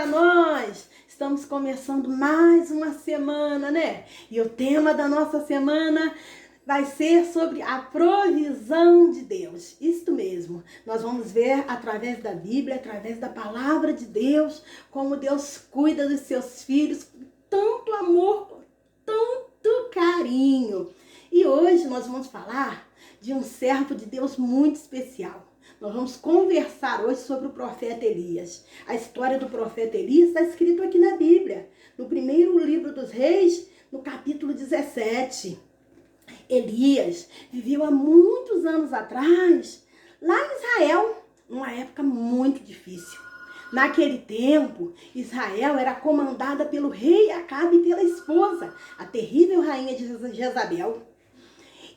para nós! Estamos começando mais uma semana, né? E o tema da nossa semana vai ser sobre a provisão de Deus. Isto mesmo, nós vamos ver através da Bíblia, através da palavra de Deus, como Deus cuida dos seus filhos com tanto amor, com tanto carinho. E hoje nós vamos falar de um servo de Deus muito especial. Nós vamos conversar hoje sobre o profeta Elias. A história do profeta Elias está escrito aqui na Bíblia, no primeiro livro dos Reis, no capítulo 17. Elias viveu há muitos anos atrás, lá em Israel, numa época muito difícil. Naquele tempo, Israel era comandada pelo rei Acabe e pela esposa, a terrível rainha de Jezabel.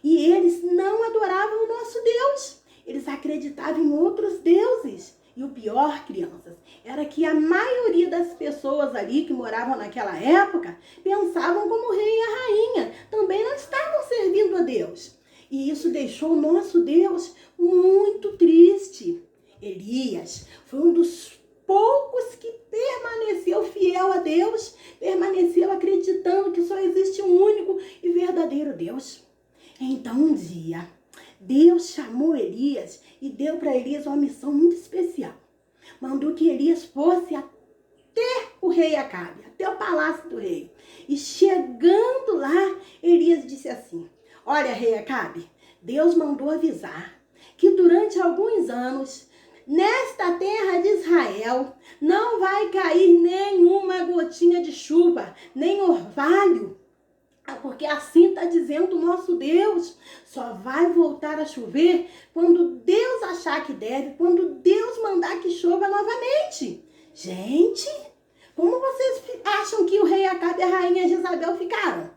E eles não adoravam o nosso Deus. Eles acreditavam em outros deuses. E o pior, crianças, era que a maioria das pessoas ali que moravam naquela época pensavam como o rei e a rainha. Também não estavam servindo a Deus. E isso deixou o nosso Deus muito triste. Elias foi um dos poucos que permaneceu fiel a Deus, permaneceu acreditando que só existe um único e verdadeiro Deus. Então um dia, Deus chamou Elias e deu para Elias uma missão muito especial. Mandou que Elias fosse até o rei Acabe, até o palácio do rei. E chegando lá, Elias disse assim: olha, rei Acabe, Deus mandou avisar que durante alguns anos, nesta terra de Israel, não vai cair nenhuma gotinha de chuva, nem orvalho. Porque assim está dizendo o nosso Deus. Só vai voltar a chover quando Deus achar que deve, quando Deus mandar que chova novamente. Gente, como vocês acham que o rei Acabe e a rainha Jezabel ficaram?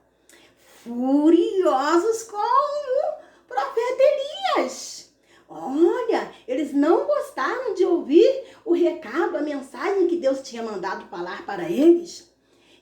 Furiosos com o profeta Elias. Olha, eles não gostaram de ouvir o recado, a mensagem que Deus tinha mandado falar para eles.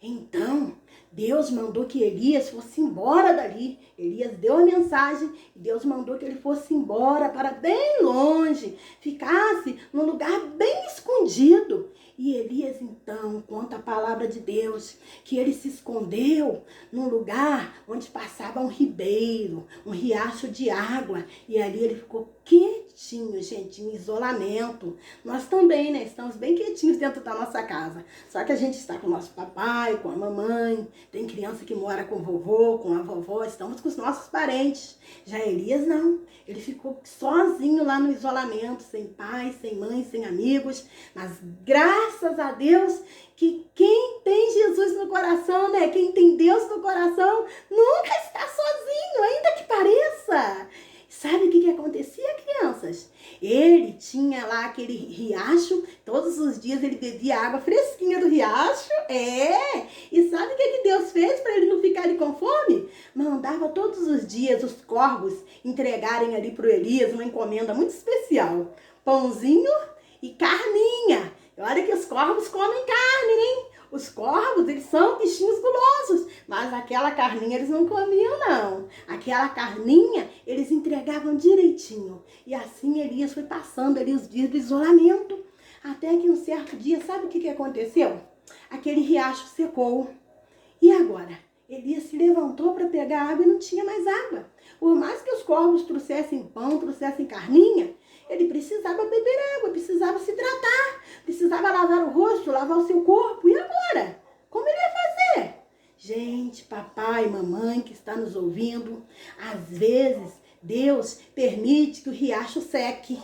Então, Deus mandou que Elias fosse embora dali. Elias deu a mensagem e Deus mandou que ele fosse embora para bem longe, ficasse num lugar bem escondido. E Elias então conta a palavra de Deus que ele se escondeu num lugar onde passava um ribeiro, um riacho de água. E ali ele ficou quietinho, gente, em isolamento. Nós também, né? Estamos bem quietinhos dentro da nossa casa. Só que a gente está com o nosso papai, com a mamãe. Tem criança que mora com o vovô, com a vovó. Estamos com os nossos parentes. Já Elias não. Ele ficou sozinho lá no isolamento, sem pai, sem mãe, sem amigos. Mas graças a Deus que quem tem Jesus no coração, né? Quem tem Deus no coração nunca está sozinho, ainda que pareça. Sabe o que acontecia, crianças? Ele tinha lá aquele riacho, todos os dias ele bebia água fresquinha do riacho, E sabe o que Deus fez para ele não ficar ali com fome? Mandava todos os dias os corvos entregarem ali para o Elias uma encomenda muito especial. Pãozinho e carninha. Olha que os corvos comem carne, hein? Os corvos, eles são bichinhos gulosos, mas aquela carninha eles não comiam, não. Aquela carninha eles entregavam direitinho. E assim Elias foi passando ali os dias do isolamento. Até que um certo dia, sabe o que aconteceu? Aquele riacho secou. E agora? Elias se levantou para pegar água e não tinha mais água. Por mais que os corvos trouxessem pão, trouxessem carninha, ele precisava beber água, precisava se hidratar, precisava lavar o rosto, lavar o seu corpo. E agora? Como ele ia fazer? Gente, papai, mamãe que está nos ouvindo, às vezes Deus permite que o riacho seque.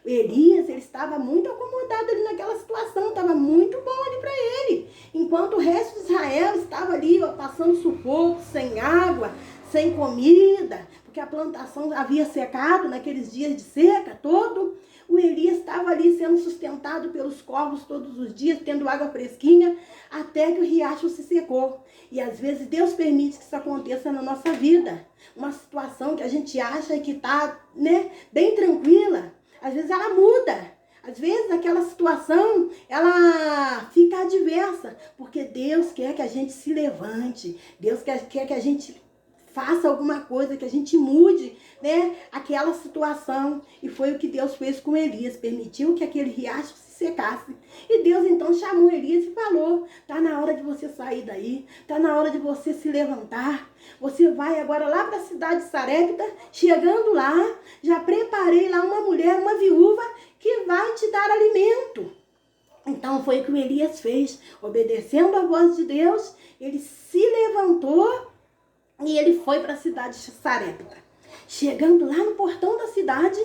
O Elias, ele estava muito acomodado ali naquela situação, estava muito bom ali para ele. Enquanto o resto de Israel estava ali passando sufoco, sem água, sem comida, porque a plantação havia secado naqueles dias de seca todo. O Elias estava ali sendo sustentado pelos corvos todos os dias, tendo água fresquinha, até que o riacho se secou. E às vezes Deus permite que isso aconteça na nossa vida. Uma situação que a gente acha que está, né, bem tranquila, às vezes ela muda. Às vezes aquela situação, ela fica adversa, porque Deus quer que a gente se levante, Deus quer que a gente faça alguma coisa, que a gente mude, né, aquela situação. E foi o que Deus fez com Elias, permitiu que aquele riacho se secasse. E Deus então chamou Elias e falou: tá na hora de você sair daí, tá na hora de você se levantar. Você vai agora lá para a cidade de Sarepta. Chegando lá, já preparei lá uma mulher, uma viúva, que vai te dar alimento. Então foi o que o Elias fez, obedecendo a voz de Deus. Ele se levantou e ele foi para a cidade de Sarepta. Chegando lá no portão da cidade,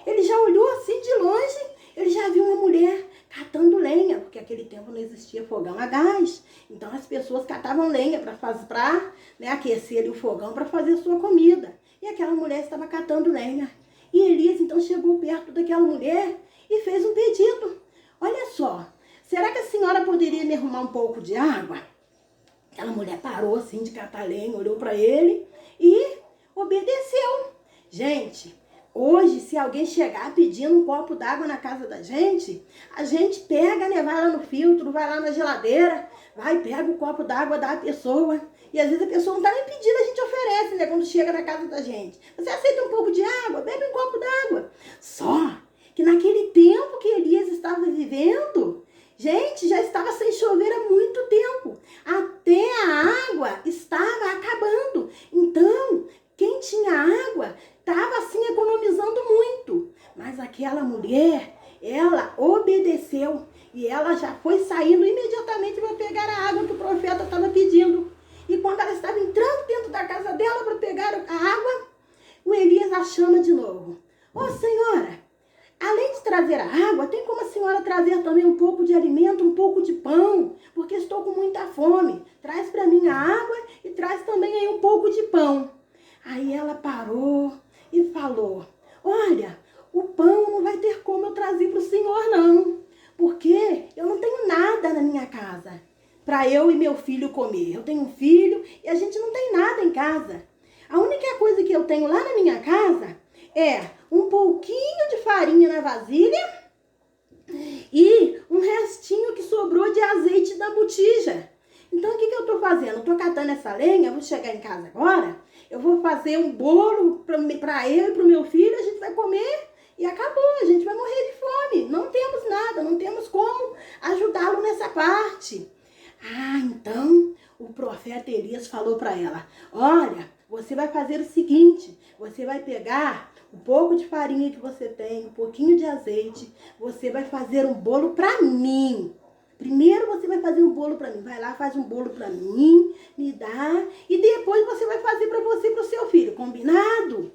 ele já olhou assim de longe, ele já viu uma mulher catando lenha, porque naquele tempo não existia fogão a gás. Então as pessoas catavam lenha para aquecer ali o fogão para fazer sua comida. E aquela mulher estava catando lenha. E Elias então chegou perto daquela mulher e fez um pedido. Olha só, será que a senhora poderia me arrumar um pouco de água? Aquela mulher parou assim de catar lenha, olhou para ele e obedeceu. Gente, hoje se alguém chegar pedindo um copo d'água na casa da gente, a gente pega, né, vai lá no filtro, vai lá na geladeira, vai, pega o copo d'água da pessoa. E às vezes a pessoa não está nem pedindo, a gente oferece, né, quando chega na casa da gente. Você aceita um pouco de água? Bebe um copo d'água. Só que naquele tempo que Elias estava vivendo, gente, já estava sem chover há muito tempo. Até a água estava acabando. Então, quem tinha água estava assim economizando muito. Mas aquela mulher, ela obedeceu. E ela já foi saindo imediatamente para pegar a água que o profeta estava pedindo. E quando ela estava entrando dentro da casa dela para pegar a água, o Elias a chama de novo. Ô senhora, além de trazer a água, tem como a senhora trazer também um pouco de alimento, um pouco de pão? Porque estou com muita fome. Traz para mim a água e traz também aí um pouco de pão. Aí ela parou e falou: olha, o pão não vai ter como eu trazer para o senhor não. Porque eu não tenho nada na minha casa para eu e meu filho comer. Eu tenho um filho e a gente não tem nada em casa. A única coisa que eu tenho lá na minha casa é um pouquinho de farinha na vasilha e um restinho que sobrou de azeite da botija. Então, o que eu estou fazendo? Eu estou catando essa lenha, vou chegar em casa agora, eu vou fazer um bolo para eu e para o meu filho, a gente vai comer e acabou, a gente vai morrer de fome. Não temos nada, não temos como ajudá-lo nessa parte. Ah, então o profeta Elias falou para ela: olha, você vai fazer o seguinte, você vai pegar um pouco de farinha que você tem, um pouquinho de azeite, você vai fazer um bolo para mim. Primeiro você vai fazer um bolo para mim, vai lá, faz um bolo para mim, me dá, e depois você vai fazer para você e para o seu filho, combinado?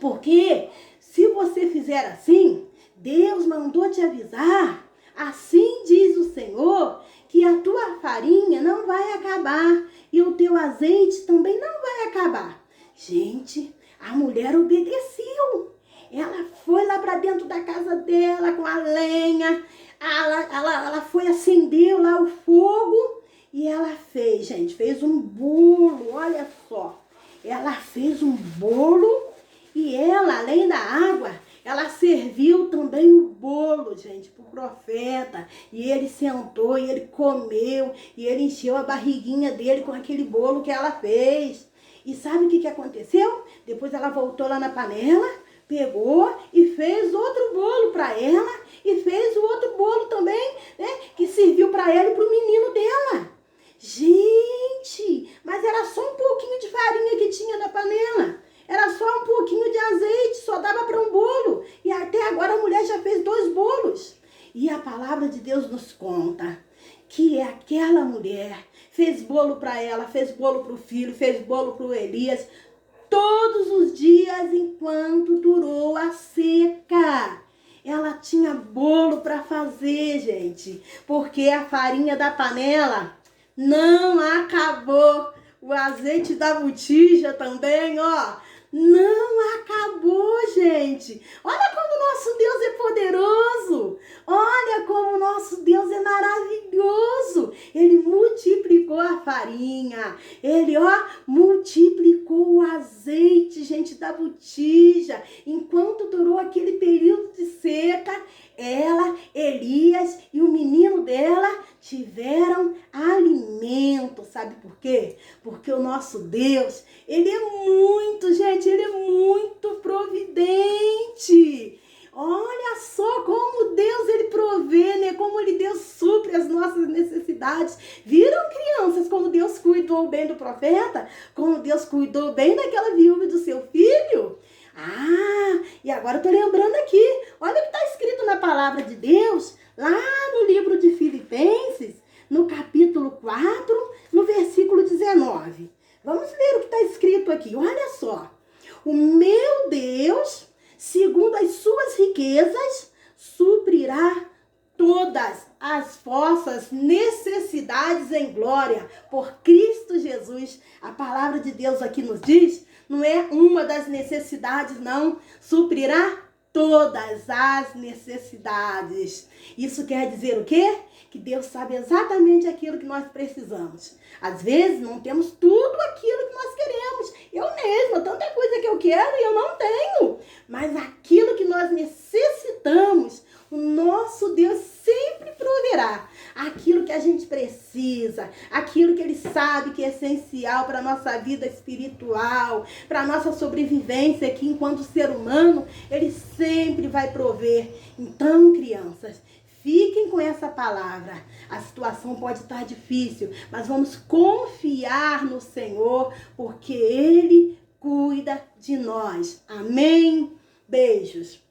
Porque se você fizer assim, Deus mandou te avisar, assim diz o Senhor, que a tua farinha não vai acabar e o teu azeite também não vai acabar. Gente, a mulher obedeceu. Ela foi lá para dentro da casa dela com a lenha, ela foi, acendeu lá o fogo e ela fez, gente, fez um bolo, olha só. Ela fez um bolo e ela, além da água, ela serviu também o bolo, gente, pro profeta. E ele sentou, e ele comeu, e ele encheu a barriguinha dele com aquele bolo que ela fez. E sabe o que aconteceu? Depois ela voltou lá na panela, pegou e fez outro bolo para ela, e fez o outro bolo também, né, que serviu para ela e pro menino dela. Gente, mas era só um pouquinho de farinha que tinha na panela. Era só um pouquinho de azeite, só dava para um bolo. E até agora a mulher já fez 2 bolos. E a palavra de Deus nos conta que aquela mulher fez bolo para ela, fez bolo para o filho, fez bolo para o Elias, todos os dias enquanto durou a seca. Ela tinha bolo para fazer, gente, porque a farinha da panela não acabou. O azeite da botija também, ó, não acabou, gente. Olha como o nosso Deus é poderoso. Olha como o nosso Deus é maravilhoso. Ele multiplicou a farinha. Ele, ó, multiplicou o azeite, gente, da botija. Enquanto durou aquele período de seca, ela, Elias e o menino dela tiveram alimento. Sabe por quê? Porque o nosso Deus, ele é muito, gente, ele é muito providente. Olha só como Deus, ele provê necessidades. Viram, crianças, como Deus cuidou bem do profeta? Como Deus cuidou bem daquela viúva e do seu filho? Ah, e agora eu tô lembrando aqui. Olha o que está escrito na palavra de Deus, lá no livro de Filipenses, no capítulo 4, no versículo 19. Vamos ler o que está escrito aqui. Olha só. O meu Deus, segundo as suas riquezas, suprirá todas as vossas necessidades em glória por Cristo Jesus. A palavra de Deus aqui nos diz, não é uma das necessidades, não. Suprirá todas as necessidades. Isso quer dizer o quê? Que Deus sabe exatamente aquilo que nós precisamos. Às vezes não temos tudo aquilo que nós queremos. Eu mesma, tanta coisa que eu quero e eu não tenho. Mas aquilo que nós necessitamos, o nosso Deus sempre proverá. Aquilo que a gente precisa, aquilo que Ele sabe que é essencial para a nossa vida espiritual, para a nossa sobrevivência aqui enquanto ser humano, Ele sempre vai prover. Então, crianças, fiquem com essa palavra. A situação pode estar difícil, mas vamos confiar no Senhor, porque Ele cuida de nós. Amém? Beijos.